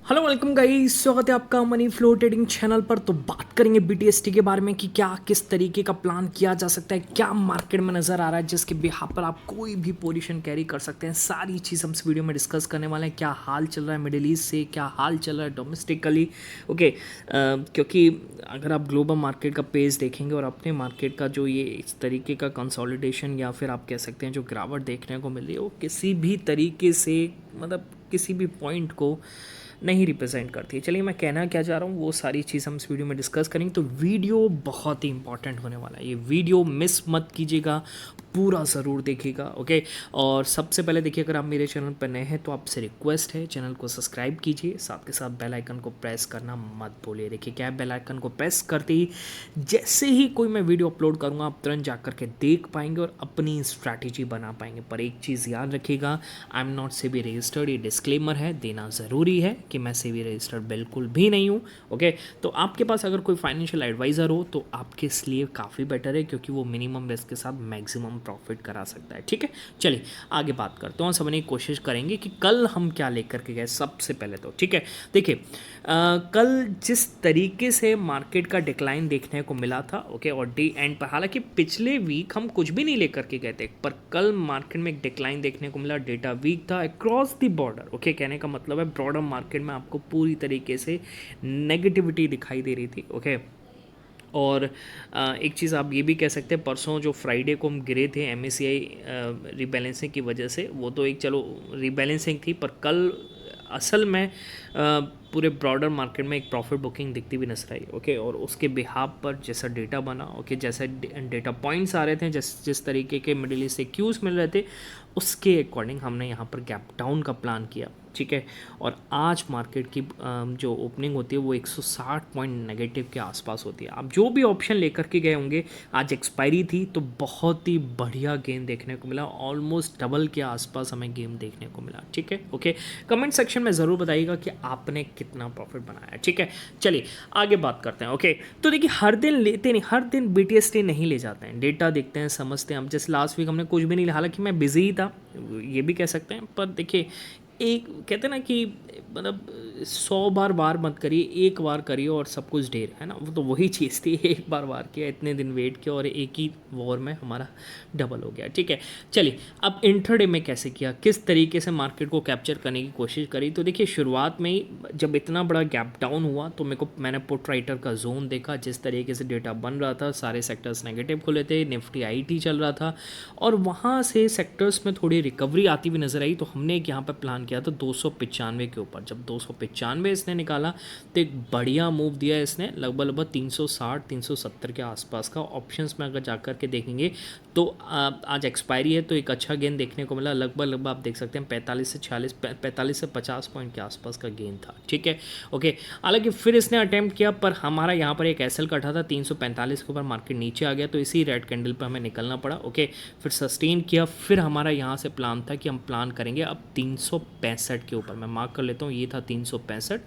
Hello welcome guys, स्वागत है आपका मनी फ्लो ट्रेडिंग चैनल पर। तो बात करेंगे बीटीएसटी के बारे में कि क्या किस तरीके का प्लान किया जा सकता है, क्या मार्केट में नज़र आ रहा है जिसके बिहाफ पर आप कोई भी पोजीशन कैरी कर सकते हैं। सारी चीज़ हम इस वीडियो में डिस्कस करने वाले हैं। क्या हाल चल रहा है मिडिल ईस्ट से, क्या हाल चल रहा है डोमेस्टिकली। ओके, क्योंकि अगर आप ग्लोबल मार्केट का पेस देखेंगे और अपने मार्केट का जो ये इस तरीके का कंसोलिडेशन या फिर आप कह सकते हैं जो गिरावट देखने को मिल रही है, वो किसी भी तरीके से मतलब किसी भी पॉइंट को नहीं रिप्रेजेंट करती है। चलिए, मैं कहना क्या चाह रहा हूँ वो सारी चीज़ हम इस वीडियो में डिस्कस करेंगे। तो वीडियो बहुत ही इंपॉर्टेंट होने वाला है, ये वीडियो मिस मत कीजिएगा, पूरा ज़रूर देखिएगा। ओके, और सबसे पहले देखिए, अगर आप मेरे चैनल पर नए हैं तो आपसे रिक्वेस्ट है चैनल को सब्सक्राइब कीजिए, साथ के साथ बेल आइकन को प्रेस करना मत भूलिए। देखिए क्या है, बेल आइकन को प्रेस करते ही जैसे ही कोई मैं वीडियो अपलोड करूँगा आप तुरंत जा करके देख पाएंगे और अपनी स्ट्रैटेजी बना पाएंगे। पर एक चीज़ याद रखिएगा, I am not SEBI registered, ये डिस्क्लेमर है, देना ज़रूरी है कि मैं सेबी रजिस्टर्ड बिल्कुल भी नहीं हूँ। ओके, तो आपके पास अगर कोई फाइनेंशियल एडवाइज़र हो तो आपके लिए काफ़ी बेटर है, क्योंकि वो मिनिमम रिस्क के साथ मैक्सिमम प्रॉफिट करा सकता है। ठीक है, चलिए आगे बात करते हैं और समझने की कोशिश करेंगे कि कल हम क्या लेकर के गए। सबसे पहले तो ठीक है, देखिए कल जिस तरीके से मार्केट का डिक्लाइन देखने को मिला था, ओके, और डे एंड पर, हालांकि पिछले वीक हम कुछ भी नहीं लेकर के गए थे, पर कल मार्केट में एक डिक्लाइन देखने को मिला। डेटा वीक था अक्रॉस द बॉर्डर। ओके, कहने का मतलब है ब्रॉडर मार्केट में आपको पूरी तरीके से नेगेटिविटी दिखाई दे रही थी। ओके, और एक चीज़ आप ये भी कह सकते हैं, परसों जो फ्राइडे को हम गिरे थे एमएससीआई रीबैलेंसिंग की वजह से, वो तो एक चलो रीबैलेंसिंग थी, पर कल असल में पूरे ब्रॉडर मार्केट में एक प्रॉफिट बुकिंग दिखती भी नजर आई। ओके, और उसके बिहाफ पर जैसा डेटा बना, ओके, जैसे डेटा पॉइंट्स आ रहे थे, जिस तरीके के मिडिल ईस्ट से क्यूज़ मिल रहे थे, उसके अकॉर्डिंग हमने यहाँ पर गैप डाउन का प्लान किया। ठीक है, और आज मार्केट की जो ओपनिंग होती है वो 160 पॉइंट नेगेटिव के आसपास होती है। आप जो भी ऑप्शन लेकर के गए होंगे, आज एक्सपायरी थी तो बहुत ही बढ़िया गेन देखने को मिला, ऑलमोस्ट डबल के आसपास हमें गेम देखने को मिला। ठीक है, ओके, कमेंट सेक्शन में ज़रूर बताइएगा कि आपने कितना प्रॉफिट बनाया। ठीक है, चलिए आगे बात करते हैं। ओके, तो देखिए हर दिन लेते नहीं, हर दिन बीटीएसटी नहीं ले जाते हैं, डेटा देखते हैं, समझते हैं। हम जैसे लास्ट वीक हमने कुछ भी नहीं लिया, हालांकि मैं बिजी ही था, ये भी कह सकते हैं, पर देखिए एक कहते हैं ना कि मतलब 100 बार वार मत करिए, एक बार करिए और सब कुछ ढेर है ना। वो तो वही चीज़ थी, एक बार वार किया, इतने दिन वेट किया और एक ही वॉर में हमारा डबल हो गया। ठीक है, चलिए अब इंट्राडे में कैसे किया, किस तरीके से मार्केट को कैप्चर करने की कोशिश करी। तो देखिए शुरुआत में ही जब इतना बड़ा गैप डाउन हुआ तो मैंने पुट राइटर का जोन देखा, जिस तरीके से डेटा बन रहा था, सारे सेक्टर्स नेगेटिव खुले थे, निफ्टी आईटी चल रहा था, और वहाँ से सेक्टर्स में थोड़ी रिकवरी आती हुई नजर आई। तो हमने एक यहाँ पर प्लान किया था 295 के ऊपर। जब 295 इसने निकाला तो एक बढ़िया मूव दिया इसने, लगभग 360 370 के आसपास का। ऑप्शंस में अगर जाकर के देखेंगे तो आज एक्सपायरी है तो एक अच्छा गेन देखने को मिला, लगभग आप देख सकते हैं 45 से 50 पॉइंट के आसपास का गेन था। ठीक है, ओके, हालांकि फिर इसने अटैम्प्ट किया, पर हमारा यहाँ पर एक एसएल कटा था 345 के ऊपर, मार्केट नीचे आ गया तो इसी रेड कैंडल पर हमें निकलना पड़ा। ओके, फिर सस्टेन किया, फिर हमारा यहाँ से प्लान था कि हम प्लान करेंगे अब 365 के ऊपर। मैं मार्क कर लेता हूँ, ये था 365,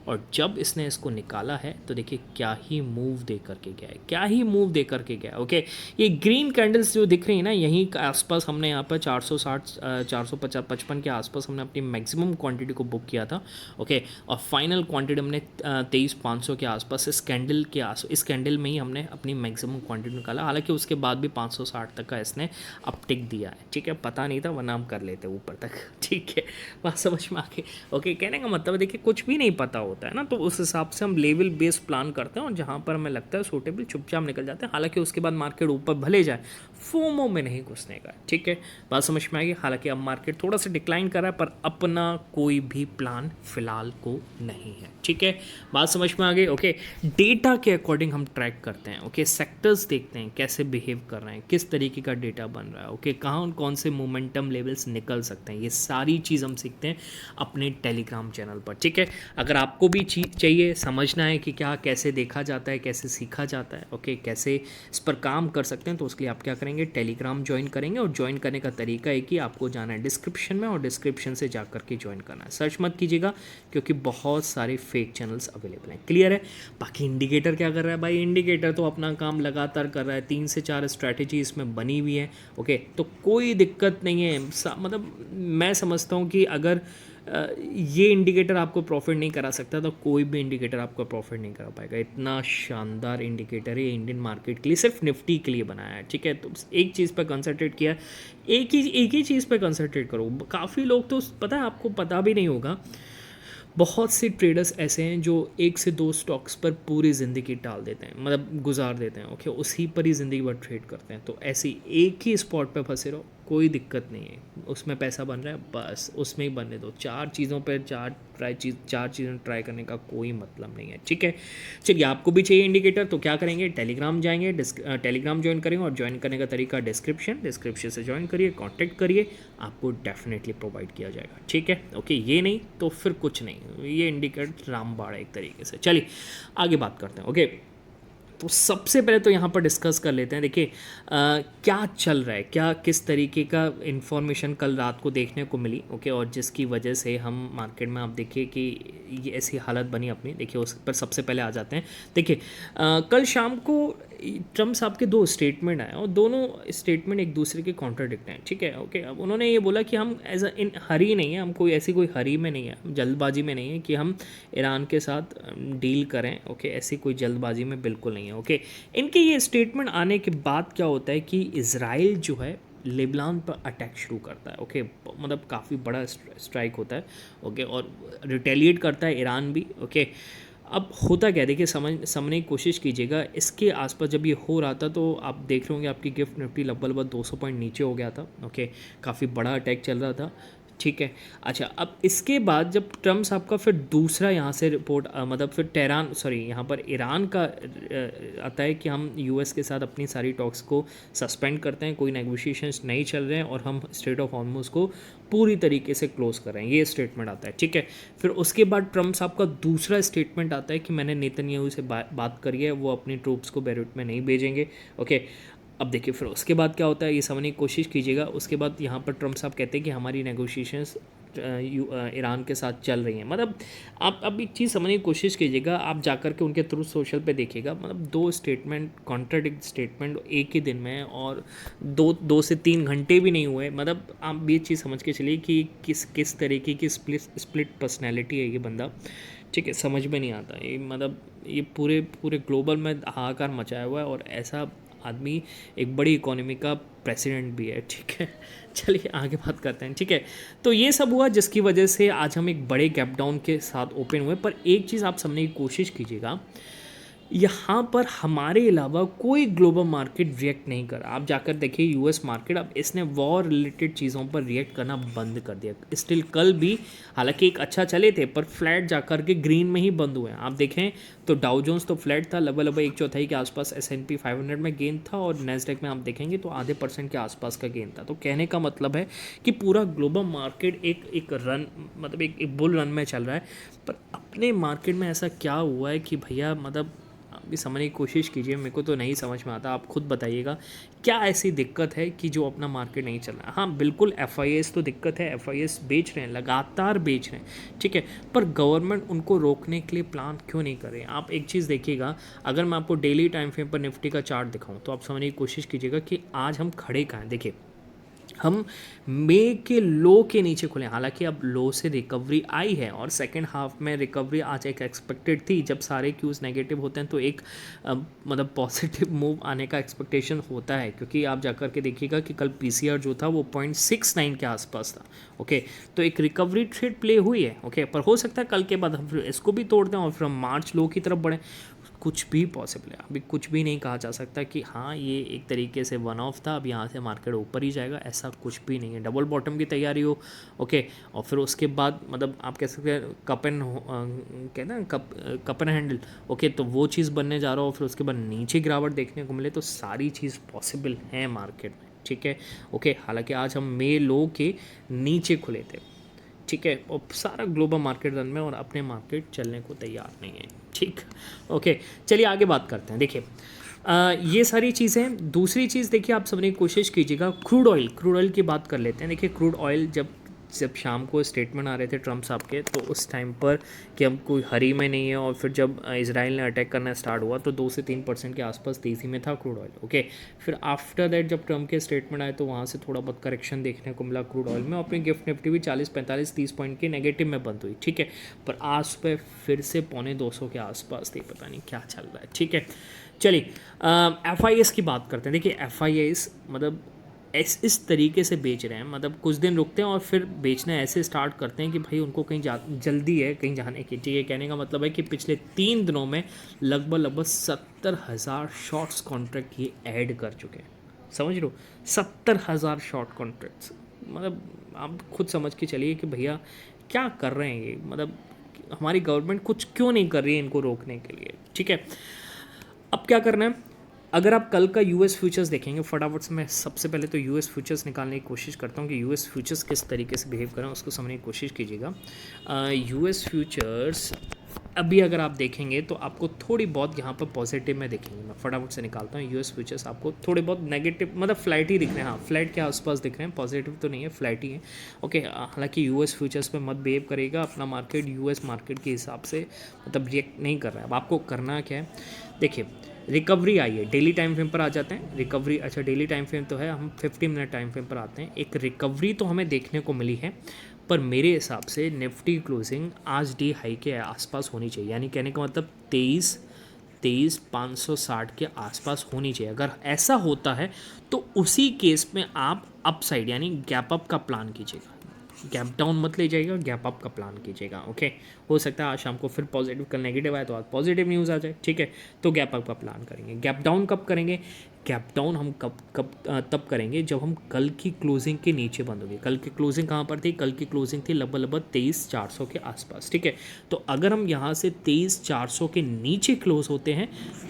और जब इसने इसको निकाला है तो देखिए क्या ही मूव दे करके गया है, क्या ही मूव दे करके गया। ओके, ये ग्रीन कैंडल्स जो दिख रही है ना, यहीं आसपास हमने यहाँ पर 460 450 55 के आसपास हमने अपनी मैक्सिमम क्वांटिटी को बुक किया था। ओके, और फाइनल क्वांटिटी हमने 23,500 के आसपास इस कैंडल में ही हमने अपनी मैक्सिमम क्वांटिटी निकाला। हालांकि उसके बाद भी 560 तक का इसने अपटिक दिया है। ठीक है, पता नहीं था वरना हम कर लेते ऊपर तक। ठीक है, बात समझ में आ गई। ओके, कहने का मतलब देखिए कुछ भी नहीं पता होता है ना, तो उस हिसाब से हम लेवल बेस्ड प्लान करते हैं और जहाँ पर हमें लगता है सूटेबल चुपचाप निकल जाते हैं। हालांकि उसके बाद मार्केट ऊपर भले जाए, फोमो में नहीं घुसने का। ठीक है, बात समझ में आएगी। हालांकि अब मार्केट थोड़ा सा डिक्लाइन कर रहा है, पर अपना कोई भी प्लान फिलहाल को नहीं है। ठीक है, बात समझ में आ गई। ओके, डेटा के अकॉर्डिंग हम ट्रैक करते हैं। ओके, सेक्टर्स देखते हैं कैसे बिहेव कर रहे हैं, किस तरीके का डेटा बन रहा है। ओके, कहाँ कौन से मोमेंटम लेवल्स निकल सकते हैं, ये सारी चीज़ हम सीखते हैं अपने टेलीग्राम चैनल पर। ठीक है, अगर आपको भी चीज़ चाहिए, समझना है कि क्या कैसे देखा जाता है, कैसे सीखा जाता है, ओके, कैसे इस पर काम कर सकते हैं, तो उसके लिए आप क्या करेंगे, टेलीग्राम ज्वाइन करेंगे। और ज्वाइन करने का तरीका है कि आपको जाना है डिस्क्रिप्शन में और डिस्क्रिप्शन से जा करके ज्वाइन करना है। सर्च मत कीजिएगा क्योंकि बहुत सारे फेक चैनल्स अवेलेबल हैं। क्लियर है। बाकी इंडिकेटर क्या कर रहा है भाई, इंडिकेटर तो अपना काम लगातार कर रहा है, 3 से 4 स्ट्रैटेजी इसमें बनी हुई है। ओके, तो कोई दिक्कत नहीं है। मतलब मैं समझता हूँ कि अगर ये इंडिकेटर आपको प्रॉफिट नहीं करा सकता, तो कोई भी इंडिकेटर आपको प्रॉफिट नहीं करा पाएगा। इतना शानदार इंडिकेटर है इंडियन मार्केट के लिए, सिर्फ निफ्टी के लिए बनाया है, ठीक है। तो एक चीज़ पर कंसंट्रेट किया, एक ही चीज़ पर कंसंट्रेट करो। काफ़ी लोग तो पता है, आपको पता भी नहीं होगा, बहुत से ट्रेडर्स ऐसे हैं जो 1 से 2 स्टॉक्स पर पूरी ज़िंदगी टाल देते हैं, मतलब गुजार देते हैं, ओके, उसी पर ही ज़िंदगी भर ट्रेड करते हैं। तो ऐसी एक ही स्पॉट पे फंसे रहो, कोई दिक्कत नहीं है, उसमें पैसा बन रहा है बस उसमें ही बनने दो। चार चीज़ें ट्राई करने का कोई मतलब नहीं है, ठीक है। चलिए, आपको भी चाहिए इंडिकेटर, तो क्या करेंगे, टेलीग्राम जाएंगे, टेलीग्राम ज्वाइन करेंगे, और ज्वाइन करने का तरीका डिस्क्रिप्शन से ज्वाइन करिए, कांटेक्ट करिए, आपको डेफिनेटली प्रोवाइड किया जाएगा, ठीक है। ओके, ये नहीं तो फिर कुछ नहीं, ये इंडिकेटर रामबाड़ है एक तरीके से। चलिए आगे बात करते हैं, ओके। तो सबसे पहले तो यहाँ पर डिस्कस कर लेते हैं, देखिए क्या चल रहा है, क्या किस तरीके का इन्फॉर्मेशन कल रात को देखने को मिली, ओके, और जिसकी वजह से हम मार्केट में, आप देखिए कि ये ऐसी हालत बनी अपनी। देखिए उस पर सबसे पहले आ जाते हैं। देखिए कल शाम को ट्रम्प साहब के 2 स्टेटमेंट आए, और दोनों स्टेटमेंट एक दूसरे के कॉन्ट्राडिक्ट हैं, ठीक है, ओके। अब उन्होंने ये बोला कि हम एज इन हरी नहीं है, हम कोई ऐसी कोई हरी में नहीं है, जल्दबाजी में नहीं है कि हम ईरान के साथ डील करें, ओके, ऐसी कोई जल्दबाजी में बिल्कुल नहीं है, ओके। इनके ये स्टेटमेंट आने के बाद क्या होता है कि इज़राइल जो है लेबनान पर अटैक शुरू करता है, ओके, मतलब काफ़ी बड़ा स्ट्राइक होता है, ओके, और रिटेलिएट करता है ईरान भी, ओके। अब होता क्या है, देखिए समझने की कोशिश कीजिएगा। इसके आसपास जब ये हो रहा था तो आप देख रहे होंगे आपकी गिफ्ट निफ्टी लगभग 200 पॉइंट नीचे हो गया था, ओके, काफ़ी बड़ा अटैक चल रहा था, ठीक है। अच्छा, अब इसके बाद जब ट्रम्प साहब का फिर दूसरा यहाँ से रिपोर्ट मतलब फिर यहाँ पर ईरान का आता है कि हम यूएस के साथ अपनी सारी टॉक्स को सस्पेंड करते हैं, कोई नेगोशिएशंस नहीं चल रहे हैं, और हम स्ट्रेट ऑफ हॉर्मुज़ को पूरी तरीके से क्लोज कर रहे हैं, ये स्टेटमेंट आता है, ठीक है। फिर उसके बाद ट्रम्प साहब का दूसरा स्टेटमेंट आता है कि मैंने नेतन्याहू से बात करी है, वो अपनी ट्रूप्स को बेरूट में नहीं भेजेंगे, ओके। अब देखिए फिर उसके बाद क्या होता है, ये समझने की कोशिश कीजिएगा। उसके बाद यहाँ पर ट्रम्प साहब कहते हैं कि हमारी नेगोशिएशंस ईरान के साथ चल रही हैं। मतलब आप अब एक चीज़ समझने की कोशिश कीजिएगा, आप जाकर के उनके थ्रू सोशल पे देखिएगा, मतलब 2 स्टेटमेंट कॉन्ट्राडिक्ट स्टेटमेंट एक ही दिन में, और 2 से 3 घंटे भी नहीं हुए। मतलब आप ये चीज़ समझ के चलिए कि किस तरीके की स्प्लिट पर्सनैलिटी है ये बंदा, ठीक है, समझ में नहीं आता ये। मतलब ये पूरे ग्लोबल में हाहाकार मचाया हुआ है, और ऐसा आदमी एक बड़ी इकोनॉमी का प्रेसिडेंट भी है, ठीक है। चलिए आगे बात करते हैं, ठीक है। तो ये सब हुआ जिसकी वजह से आज हम एक बड़े गैप डाउन के साथ ओपन हुए। पर एक चीज़ आप समझने की कोशिश कीजिएगा, यहाँ पर हमारे अलावा कोई ग्लोबल मार्केट रिएक्ट नहीं कर रहा। आप जाकर देखिए यूएस मार्केट, अब इसने वॉर रिलेटेड चीज़ों पर रिएक्ट करना बंद कर दिया। स्टिल कल भी हालांकि एक अच्छा चले थे, पर फ्लैट जाकर के ग्रीन में ही बंद हुए हैं। आप देखें तो डाउ जोन्स तो फ्लैट था, लगभग 1/4 के आसपास S&P 500 में गेन था, और नेस्डेक में आप देखेंगे तो आधे % के आसपास का गेन था। तो कहने का मतलब है कि पूरा ग्लोबल मार्केट एक रन, मतलब एक बुल रन में चल रहा है। पर अपने मार्केट में ऐसा क्या हुआ है कि भैया, मतलब भी समझने की कोशिश कीजिए, मेरे को तो नहीं समझ में आता, आप खुद बताइएगा क्या ऐसी दिक्कत है कि जो अपना मार्केट नहीं चल रहा। हाँ बिल्कुल, FIS तो दिक्कत है, FIS बेच रहे हैं, लगातार बेच रहे हैं, ठीक है, पर गवर्नमेंट उनको रोकने के लिए प्लान क्यों नहीं कर रही। आप एक चीज़ देखिएगा, अगर मैं आपको डेली टाइम फ्रेम पर निफ्टी का चार्ट दिखाऊँ तो आप समझने की कोशिश कीजिएगा कि आज हम खड़े कहाँ हैं। देखिए हम मई के लो के नीचे खुले, हालांकि अब लो से रिकवरी आई है, और सेकेंड हाफ में रिकवरी आज एक एक्सपेक्टेड थी। जब सारे क्यूज़ नेगेटिव होते हैं तो एक मतलब पॉजिटिव मूव आने का एक्सपेक्टेशन होता है, क्योंकि आप जाकर के देखिएगा कि कल PCR जो था वो 0.69 के आसपास था, ओके। तो एक रिकवरी ट्रेड प्ले हुई है, ओके, पर हो सकता है कल के बाद हम इसको भी तोड़ दें और फिर हम मार्च लो की तरफ बढ़ें। कुछ भी पॉसिबल है, अभी कुछ भी नहीं कहा जा सकता कि हाँ ये एक तरीके से वन ऑफ था, अब यहाँ से मार्केट ऊपर ही जाएगा, ऐसा कुछ भी नहीं है। डबल बॉटम की तैयारी हो, ओके, और फिर उसके बाद मतलब आप कह सकते हैं कहते हैं कप एंड हैंडल, ओके, तो वो चीज़ बनने जा रहा हो, फिर उसके बाद नीचे गिरावट देखने को मिले, तो सारी चीज़ पॉसिबल है मार्केट में, ठीक है, ओके। हालांकि आज हम मई लो के नीचे खुले थे, ठीक है, और सारा ग्लोबल मार्केट रन में, और अपने मार्केट चलने को तैयार नहीं है, ठीक, ओके। चलिए आगे बात करते हैं। देखिए ये सारी चीज़ें। दूसरी चीज़ देखिए, आप समझने की कोशिश कीजिएगा, क्रूड ऑयल की बात कर लेते हैं। देखिए क्रूड ऑयल जब जब शाम को स्टेटमेंट आ रहे थे ट्रम्प साहब के, तो उस टाइम पर कि हम कोई हरी में नहीं है, और फिर जब इसराइल ने अटैक करना स्टार्ट हुआ तो 2 से 3% के आसपास तेज़ी में था क्रूड ऑयल। ओके, फिर आफ्टर दैट जब ट्रम्प के स्टेटमेंट आए तो वहाँ से थोड़ा बहुत करेक्शन देखने को मिला क्रूड ऑयल में, और अपनी गिफ्ट निफ्टी भी 40, 45, 30 पॉइंट के नेगेटिव में बंद हुई। ठीक है, पर आज सुबह फिर से 250 के आसपास थी, पता नहीं क्या चल रहा है। ठीक है, चलिए FIS की बात करते हैं। देखिए FIS मतलब इस तरीके से बेच रहे हैं, मतलब कुछ दिन रुकते हैं और फिर बेचना ऐसे स्टार्ट करते हैं कि भाई उनको कहीं जल्दी है कहीं जाने की। ठीक है, कहने का मतलब है कि पिछले 3 दिनों में लगभग 70,000 शॉर्ट्स कॉन्ट्रैक्ट ये ऐड कर चुके हैं। समझ लो, 70,000 शॉर्ट कॉन्ट्रैक्ट्स, मतलब आप खुद समझ के चलिए कि भैया क्या कर रहे हैं ये, मतलब हमारी गवर्नमेंट कुछ क्यों नहीं कर रही है इनको रोकने के लिए। ठीक है, अब क्या करना है, अगर आप कल का US फ्यूचर्स देखेंगे, फटाफट से मैं सबसे पहले तो US फ्यूचर्स निकालने की कोशिश करता हूँ कि US फ्यूचर्स किस तरीके से बिहेव करें, उसको समझने की कोशिश कीजिएगा। US फ्यूचर्स अभी अगर आप देखेंगे तो आपको थोड़ी बहुत यहाँ पर पॉजिटिव में देखेंगे। मैं फटाफट से निकालता हूँ, US फ्यूचर्स आपको थोड़े बहुत नेगेटिव मतलब फ्लैट ही दिख रहे हैं। हाँ, फ्लैट के आसपास दिख रहे हैं, पॉजिटिव तो नहीं है, फ्लैट ही है। ओके, हालांकि US फ्यूचर्स पे मत बिहेव करेगा, अपना मार्केट US मार्केट के हिसाब से मतलब रिएक्ट नहीं कर रहा है। अब आपको करना क्या है, देखिए रिकवरी आई है, डेली टाइम फ्रेम पर आ जाते हैं। रिकवरी, अच्छा डेली टाइम फ्रेम तो है, हम 50 मिनट टाइम फ्रेम पर आते हैं। एक रिकवरी तो हमें देखने को मिली है, पर मेरे हिसाब से निफ्टी क्लोजिंग आज डी हाई के आसपास होनी चाहिए, यानी कहने का मतलब 23,560 के आसपास होनी चाहिए। अगर ऐसा होता है तो उसी केस में आप अपसाइड यानी गैप अप का प्लान कीजिएगा, गैप डाउन मत ले जाइएगा, गैप अप का प्लान कीजिएगा। ओके, हो सकता है आज शाम को फिर पॉजिटिव, कल नेगेटिव आए तो आज पॉजिटिव न्यूज़ आ जाए। ठीक है, तो गैप अप का प्लान करेंगे। गैप डाउन कब करेंगे, गैप डाउन हम तब करेंगे जब हम कल की क्लोजिंग के नीचे बंद होंगे। कल की क्लोजिंग कहाँ पर थी, कल की क्लोजिंग थी लगभग 23,400 के आसपास। ठीक है, तो अगर हम यहाँ से 23,400 के नीचे क्लोज होते हैं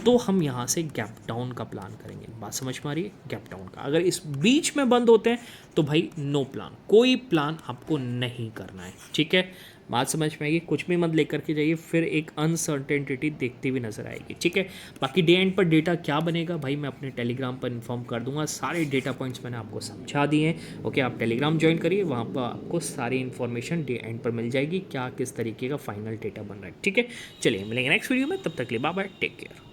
तो हम यहाँ से गैप डाउन का प्लान करेंगे। बात समझ में आ रही है, गैप डाउन का। अगर इस बीच में बंद होते हैं तो भाई नो प्लान, कोई प्लान आपको नहीं करना है। ठीक है, बात समझ में आएगी, कुछ भी मत लेकर के जाइए, फिर एक अनसर्टेनिटी देखती हुई नजर आएगी। ठीक है, बाकी डे एंड पर डेटा क्या बनेगा भाई मैं अपने टेलीग्राम पर इन्फॉर्म कर दूंगा। सारे डेटा पॉइंट्स मैंने आपको समझा दिए हैं। ओके, आप टेलीग्राम ज्वाइन करिए, वहाँ पर आपको सारी इन्फॉर्मेशन डे एंड पर मिल जाएगी, क्या किस तरीके का फाइनल डेटा बन रहा है। ठीक है, चलिए मिलेंगे नेक्स्ट वीडियो में, तब तक के लिए बाय बाय, टेक केयर।